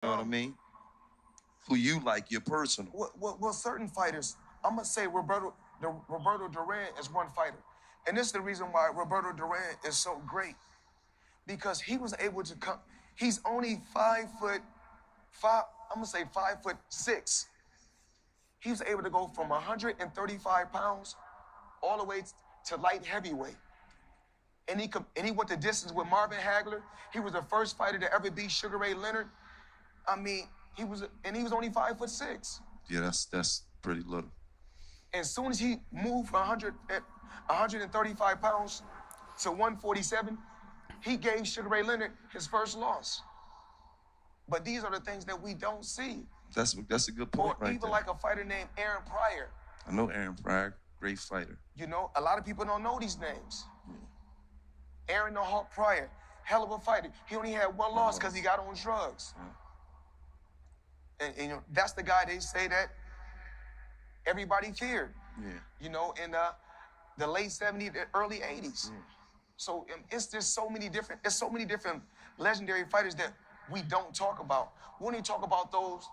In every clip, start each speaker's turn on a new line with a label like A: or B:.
A: know what I mean? Who you like, your personal.
B: Well, certain fighters, I'm going to say Roberto Duran is one fighter. And this is the reason why Roberto Duran is so great. Because he was able to come, he's only 5'5", I'm going to say 5'6". He was able to go from 135 pounds all the way to light heavyweight. And he went the distance with Marvin Hagler. He was the first fighter to ever beat Sugar Ray Leonard. I mean, he was only 5'6".
A: Yeah, that's pretty little.
B: And as soon as he moved from 135 pounds to 147, he gave Sugar Ray Leonard his first loss. But these are the things that we don't see.
A: That's a good point,
B: or even like a fighter named Aaron Pryor.
A: I know Aaron Pryor, great fighter.
B: You know, a lot of people don't know these names. Yeah. Aaron the Hawk Pryor, hell of a fighter. He only had one loss because he got on drugs. Yeah. And you know, that's the guy they say that everybody feared. Yeah. You know, in the late 70s, the early 80s. Yeah. So it's just so many different legendary fighters that we don't talk about. We only talk about those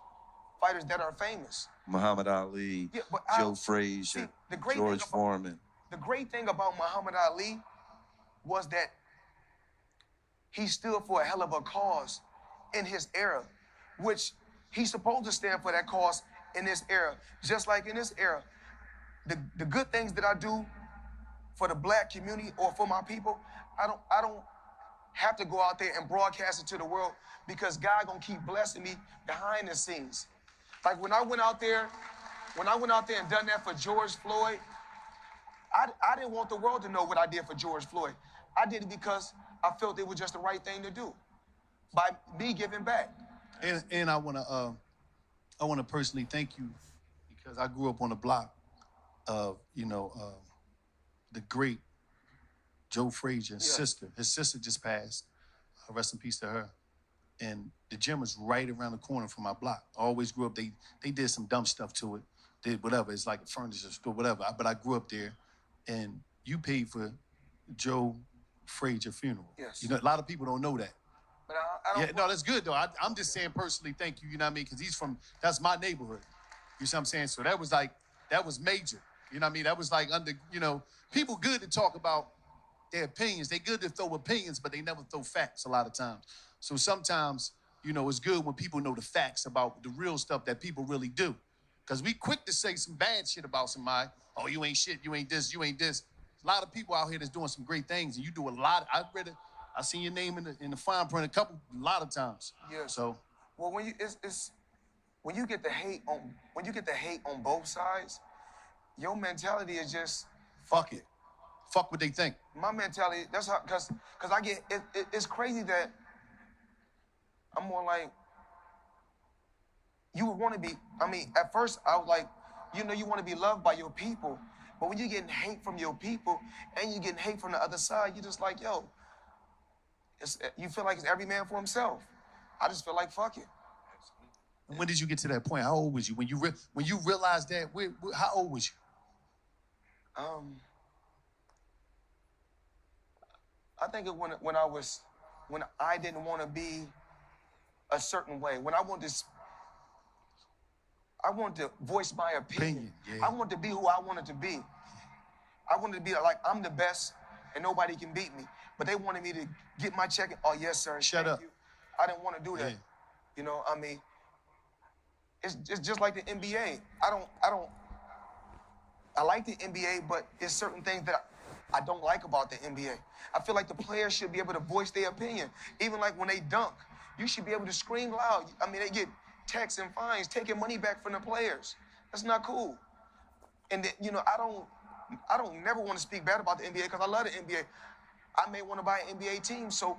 B: fighters that are famous.
A: Muhammad Ali, yeah, Joe Frazier, George Foreman.
B: The great thing about Muhammad Ali was that he stood for a hell of a cause in his era, which he's supposed to stand for that cause in this era. Just like in this era, the good things that I do for the black community or for my people, I don't have to go out there and broadcast it to the world because God gonna keep blessing me behind the scenes. Like when I went out there and done that for George Floyd, I didn't want the world to know what I did for George Floyd. I did it because I felt it was just the right thing to do by me giving back.
C: And I wanna personally thank you because I grew up on the block of, the great Joe Frazier's sister. His sister just passed. Rest in peace to her. And the gym is right around the corner from my block. I always grew up, they did some dumb stuff to it. Did whatever, it's like a furniture store, whatever. But I grew up there, and you paid for Joe Frazier's funeral.
B: Yes.
C: You know, a lot of people don't know that.
B: But I don't.
C: Yeah, no, that's good, though. I'm just saying personally, thank you, you know what I mean? Because that's my neighborhood. You see what I'm saying? So that was major. You know what I mean? That was like people good to talk about their opinions. They good to throw opinions, but they never throw facts a lot of times. So sometimes, it's good when people know the facts about the real stuff that people really do. Because we quick to say some bad shit about somebody. Oh, you ain't shit, you ain't this, you ain't this. A lot of people out here that's doing some great things, and you do a lot. I seen your name in the fine print a lot of times.
B: Yeah.
C: So,
B: well, when you get the hate on both sides, your mentality is just
C: fuck it. Fuck what they think.
B: My mentality, that's how, because I get, it's crazy that I'm more like, you would want to be, at first I was like, you want to be loved by your people, but when you're getting hate from your people and you're getting hate from the other side, you're just like, yo, you feel like it's every man for himself. I just feel like, fuck it.
C: And when did you get to that point? How old was you? When you realized that, how old was you?
B: I think when I didn't want to be a certain way, when I wanted to voice my opinion. Yeah. I wanted to be who I wanted to be. I wanted to be like, I'm the best and nobody can beat me. But they wanted me to get my check and, oh, yes, sir.
C: Shut up.
B: You. I didn't want to do that. Yeah. It's just like the NBA. I like the NBA, but there's certain things that I don't like about the NBA. I feel like the players should be able to voice their opinion. Even like when they dunk, you should be able to scream loud. They get texts and fines, taking money back from the players. That's not cool. And I don't never want to speak bad about the NBA because I love the NBA. I may want to buy an NBA team, so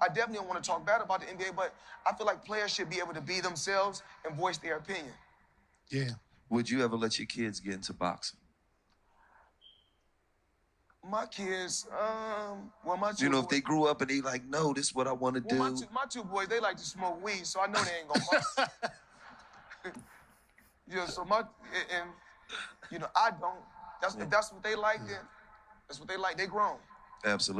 B: I definitely don't want to talk bad about the NBA, but I feel like players should be able to be themselves and voice their opinion.
C: Yeah.
A: Would you ever let your kids get into boxing?
B: My kids, my two
A: if they grew up and they like, no, this is what I want to do.
B: My two boys, they like to smoke weed, so I know they ain't gonna box. So I don't. That's what they like then. That's what they like. They grown.
A: Absolutely.